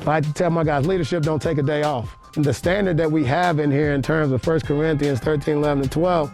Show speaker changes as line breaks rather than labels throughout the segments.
I like to tell my guys, leadership don't take a day off. And the standard that we have in here in terms of 1 Corinthians 13, 11, and 12,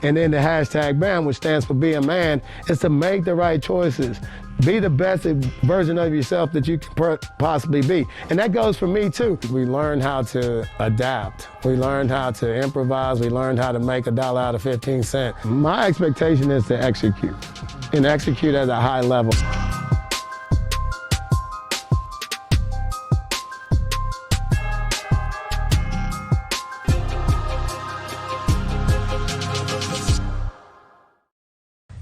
and then the hashtag BAM, which stands for be a man, is to make the right choices. Be the best version of yourself that you can possibly be. And that goes for me too. We learned how to adapt. We learned how to improvise. We learned how to make $1 out of 15 cents. My expectation is to execute, and execute at a high level.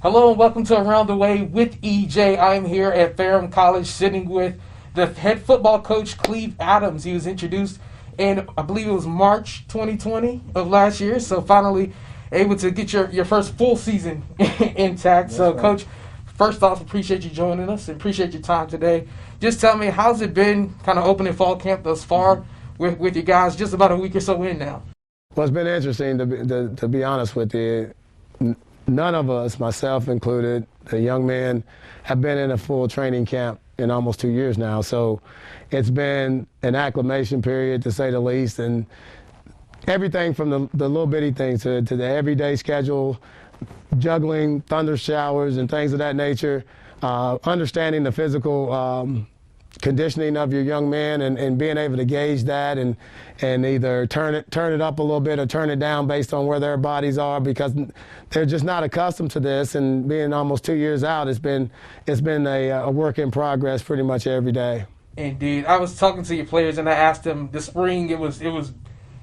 Hello and welcome to Around the Way with EJ. I'm here at Ferrum College sitting with the head football coach, Cleive Adams. He was introduced in, I believe it was March 2020 of last year, so finally able to get your first full season intact. So, right. Coach, first off, appreciate you joining us and appreciate your time today. Just tell me, how's it been kind of opening fall camp thus far with you guys just about a week or so in now?
Well, it's been interesting, to be honest with you. None of us, myself included, the young men, have been in a full training camp in almost 2 years now. So it's been an acclimation period, to say the least, and everything from the little bitty things to the everyday schedule, juggling thunder showers and things of that nature, understanding the physical conditioning of your young man and being able to gauge that and either turn it up a little bit or turn it down based on where their bodies are, because they're just not accustomed to this. And being almost 2 years out, it's been a work in progress pretty much every day.
Indeed. I was talking to your players and I asked them this spring, it was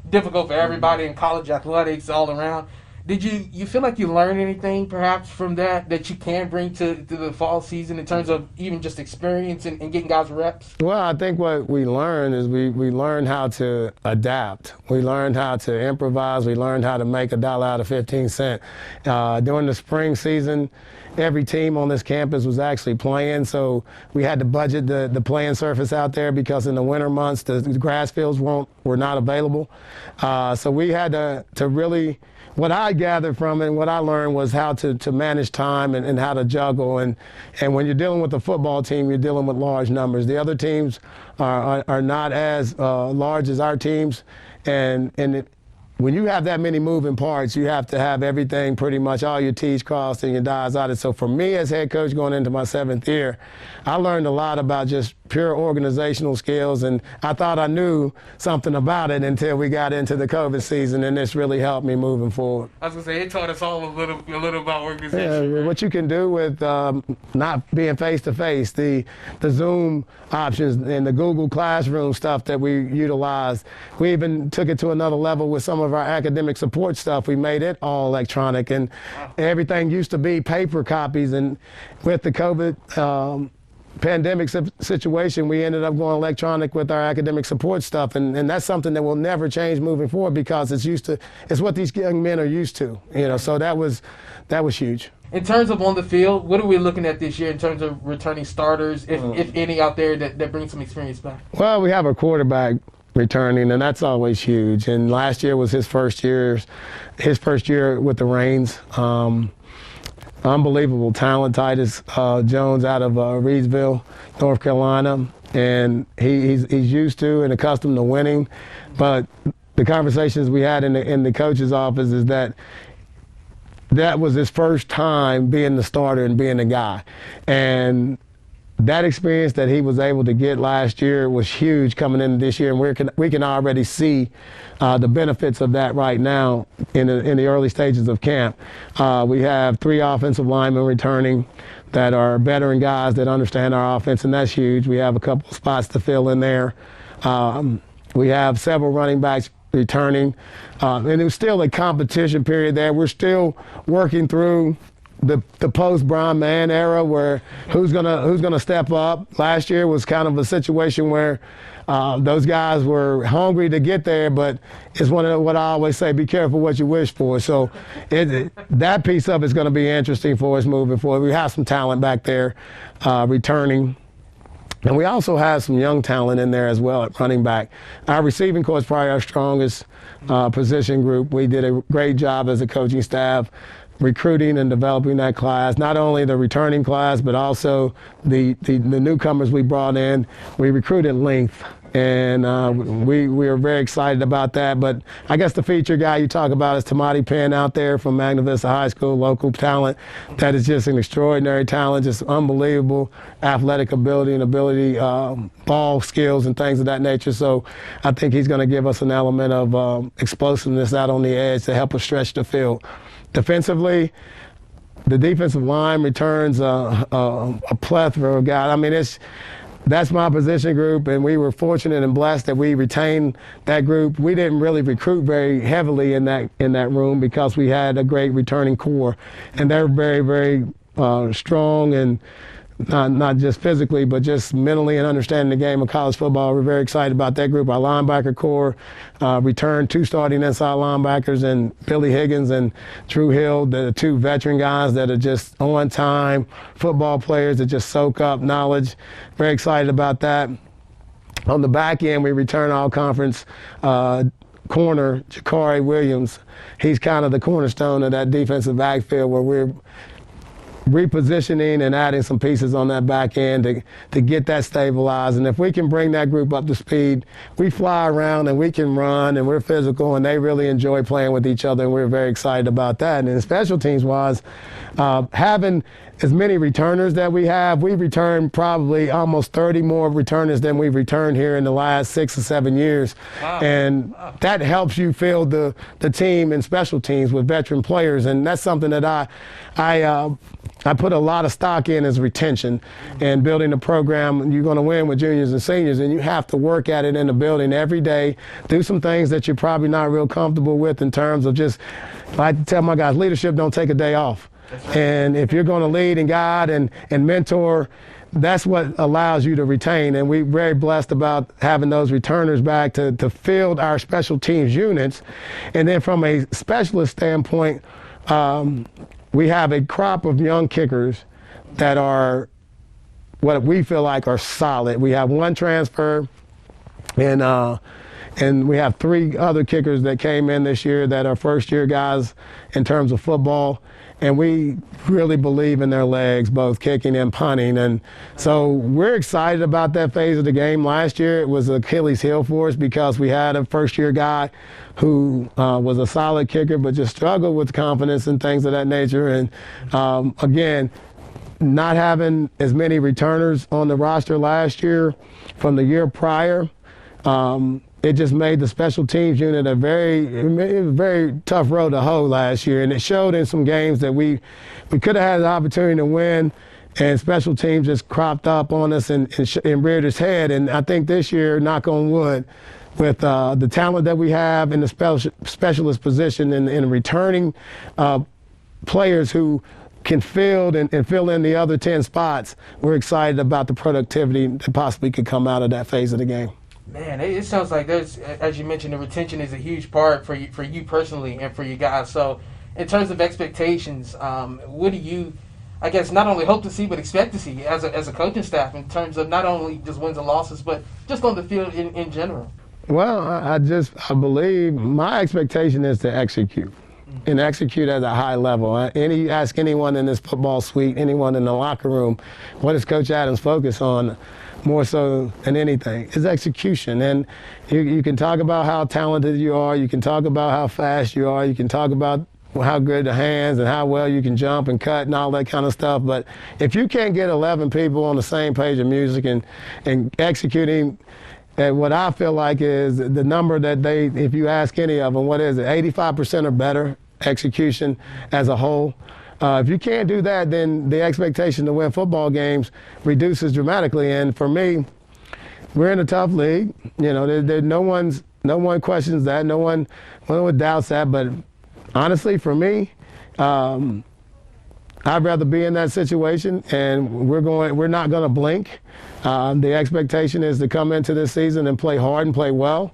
difficult for everybody in college athletics all around. Did you feel like you learned anything perhaps from that you can bring to the fall season in terms of even just experience and getting guys reps?
Well, I think what we learned is we learned how to adapt. We learned how to improvise. We learned how to make $1 out of 15 cents. During the spring season, every team on this campus was actually playing, so we had to budget the playing surface out there because in the winter months the grass fields were not available. So we had to really, what I gathered from it and what I learned was how to manage time and how to juggle. And when you're dealing with a football team, you're dealing with large numbers. The other teams are not as large as our teams. When you have that many moving parts, you have to have everything pretty much, all your T's crossed and your I's dotted. So for me as head coach going into my 7th year, I learned a lot about just pure organizational skills, and I thought I knew something about it until we got into the COVID season, and this really helped me moving forward.
I was going to say, it taught us all a little about organization.
Yeah, what you can do with not being face-to-face, the Zoom options and the Google Classroom stuff that we utilized. We even took it to another level with some of our academic support stuff. We made it all electronic, and everything used to be paper copies, and with the COVID pandemic situation, we ended up going electronic with our academic support stuff, and that's something that will never change moving forward because it's what these young men are used to, so that was huge.
In terms of on the field, what are we looking at this year in terms of returning starters, if any out there that bring some experience back?
Well, we have a quarterback returning, and that's always huge, and last year was his first year with the Reins. Unbelievable talent, Titus Jones out of Reedsville, North Carolina, and he's used to and accustomed to winning. But the conversations we had in the coach's office is that was his first time being the starter and being the guy, and that experience that he was able to get last year was huge coming into this year, and we can already see the benefits of that right now in the early stages of camp. We have 3 offensive linemen returning that are veteran guys that understand our offense, and that's huge. We have a couple of spots to fill in there. We have several running backs returning, and it was still a competition period there. We're still working through the post Brian Mann era, where who's gonna step up. Last year was kind of a situation where those guys were hungry to get there, but it's what I always say: be careful what you wish for. So that piece of it's going to be interesting for us moving forward. We have some talent back there returning. And we also have some young talent in there as well at running back. Our receiving corps is probably our strongest position group. We did a great job as a coaching staff recruiting and developing that class, not only the returning class, but also the newcomers we brought in. We recruited length, and we are very excited about that. But I guess the feature guy you talk about is Tamati Penn out there from Magna Vista High School, local talent that is just an extraordinary talent, just unbelievable athletic ability and ball skills and things of that nature. So I think he's going to give us an element of explosiveness out on the edge to help us stretch the field. Defensively, the defensive line returns a plethora of guys. I mean, that's my position group, and we were fortunate and blessed that we retained that group. We didn't really recruit very heavily in that room because we had a great returning core, and they're very, very strong, and not just physically, but just mentally and understanding the game of college football. We're very excited about that group. Our linebacker core returned 2 starting inside linebackers, and Billy Higgins and Drew Hill, the 2 veteran guys that are just on-time football players that just soak up knowledge. Very excited about that. On the back end, we return all-conference corner, Jakari Williams. He's kind of the cornerstone of that defensive backfield where we're repositioning and adding some pieces on that back end to get that stabilized. And if we can bring that group up to speed, we fly around and we can run and we're physical, and they really enjoy playing with each other, and we're very excited about that. And special teams wise, having as many returners that we've returned probably almost 30 more returners than we've returned here in the last 6 or 7 years.
Wow.
And that helps you field the team and special teams with veteran players. And that's something that I put a lot of stock in, is retention and building a program. You're going to win with juniors and seniors, and you have to work at it in the building every day, do some things that you're probably not real comfortable with in terms of just, I tell my guys, leadership don't take a day off. Right. And if you're going to lead and guide and mentor, that's what allows you to retain. And we're very blessed about having those returners back to field our special teams units. And then from a specialist standpoint, we have a crop of young kickers that are what we feel like are solid. We have 1 transfer, and we have 3 other kickers that came in this year that are first-year guys in terms of football. And we really believe in their legs, both kicking and punting. And so we're excited about that phase of the game. Last year it was Achilles heel for us because we had a first-year guy who was a solid kicker but just struggled with confidence and things of that nature. And again, not having as many returners on the roster last year from the year prior, it just made the special teams unit a very tough road to hoe last year, and it showed in some games that we could have had the opportunity to win, and special teams just cropped up on us and reared its head. And I think this year, knock on wood, with the talent that we have in the specialist position and returning players who can field and fill in the other 10 spots, we're excited about the productivity that possibly could come out of that phase of the game.
Man, it sounds like there's, as you mentioned, the retention is a huge part for you personally and for you guys. So in terms of expectations, what do you, I guess, not only hope to see but expect to see as a coaching staff in terms of not only just wins and losses but just on the field in general?
Well, I believe my expectation is to execute. And execute at a high level. Ask anyone in this football suite, anyone in the locker room, what does Coach Adams focus on more so than anything? Is execution. And you can talk about how talented you are, you can talk about how fast you are, you can talk about how good the hands and how well you can jump and cut and all that kind of stuff. But if you can't get 11 people on the same page of music and executing at what I feel like is the number that if you ask any of them, what is it, 85% or better execution as a whole. If you can't do that, then the expectation to win football games reduces dramatically. And for me, we're in a tough league. You know, no one questions that. No one doubts that. But honestly, for me, I'd rather be in that situation, and we're not going to blink. The expectation is to come into this season and play hard and play well,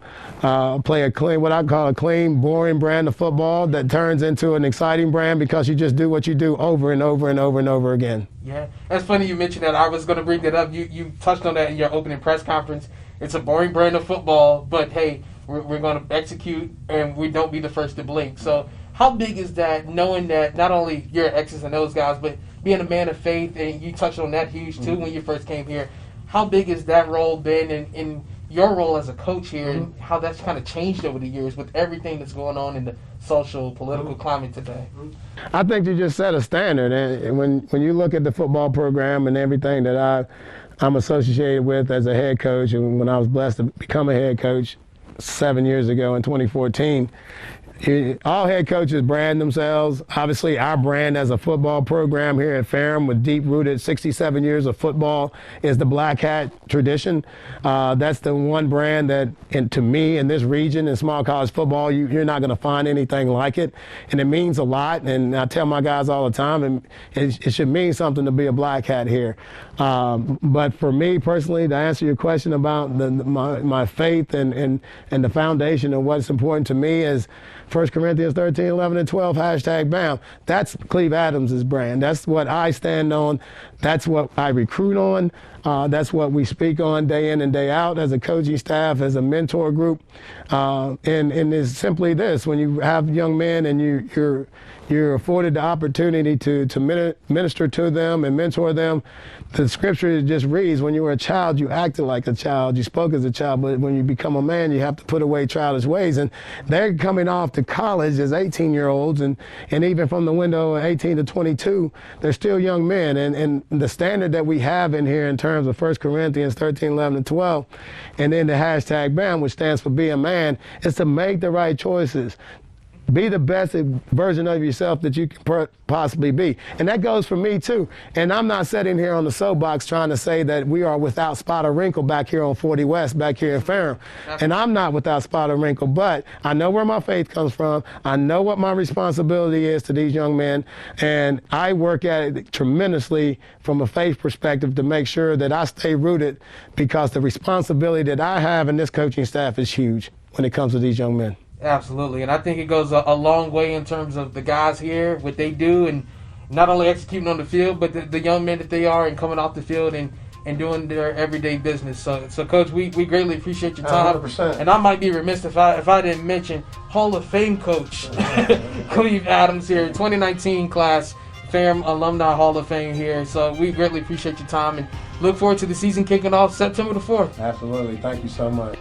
play what I call a clean, boring brand of football that turns into an exciting brand because you just do what you do over and over and over and over again.
Yeah, that's funny you mentioned that. I was going to bring that up. You touched on that in your opening press conference. It's a boring brand of football, but hey, we're going to execute, and we don't be the first to blink. So How big is that, knowing that not only you're X's and O's guys, but being a man of faith, and you touched on that huge too when you first came here. How big has that role been in your role as a coach here, and how that's kind of changed over the years with everything that's going on in the social, political climate today?
I think you just set a standard, and when you look at the football program and everything that I'm associated with as a head coach, and when I was blessed to become a head coach 7 years ago in 2014, all head coaches brand themselves. Obviously, our brand as a football program here at Ferrum, with deep-rooted 67 years of football, is the Black Hat tradition. That's the one brand that, and to me, in this region, in small college football, you're not going to find anything like it. And it means a lot. And I tell my guys all the time, and it should mean something to be a Black Hat here. But for me personally, to answer your question about my faith and the foundation of what's important to me is 1 Corinthians 13, 11, and 12, #BAM. That's Cleive Adams' brand. That's what I stand on. That's what I recruit on. That's what we speak on day in and day out as a coaching staff, as a mentor group. And it's simply this: when you have young men and you're afforded the opportunity to minister to them and mentor them, the scripture just reads, when you were a child, you acted like a child, you spoke as a child, but when you become a man, you have to put away childish ways. And they're coming off to college as 18-year-olds, and even from the window of 18 to 22, they're still young men. And the standard that we have in here in terms of 1 Corinthians 13, 11, and 12, and then the #BAM, which stands for be a man, is to make the right choices. Be the best version of yourself that you can possibly be. And that goes for me too. And I'm not sitting here on the soapbox trying to say that we are without spot or wrinkle back here on 40 West, back here in Ferrum. And I'm not without spot or wrinkle, but I know where my faith comes from. I know what my responsibility is to these young men. And I work at it tremendously from a faith perspective to make sure that I stay rooted, because the responsibility that I have in this coaching staff is huge when it comes to these young men.
Absolutely, and I think it goes a long way in terms of the guys here, what they do, and not only executing on the field, but the young men that they are, and coming off the field and doing their everyday business. So Coach, we greatly appreciate your time.
100%.
And I might be remiss if I didn't mention Hall of Fame coach Cleive Adams here, 2019 class, Ferrum Alumni Hall of Fame here. So we greatly appreciate your time and look forward to the season kicking off September the 4th.
Absolutely. Thank you so much.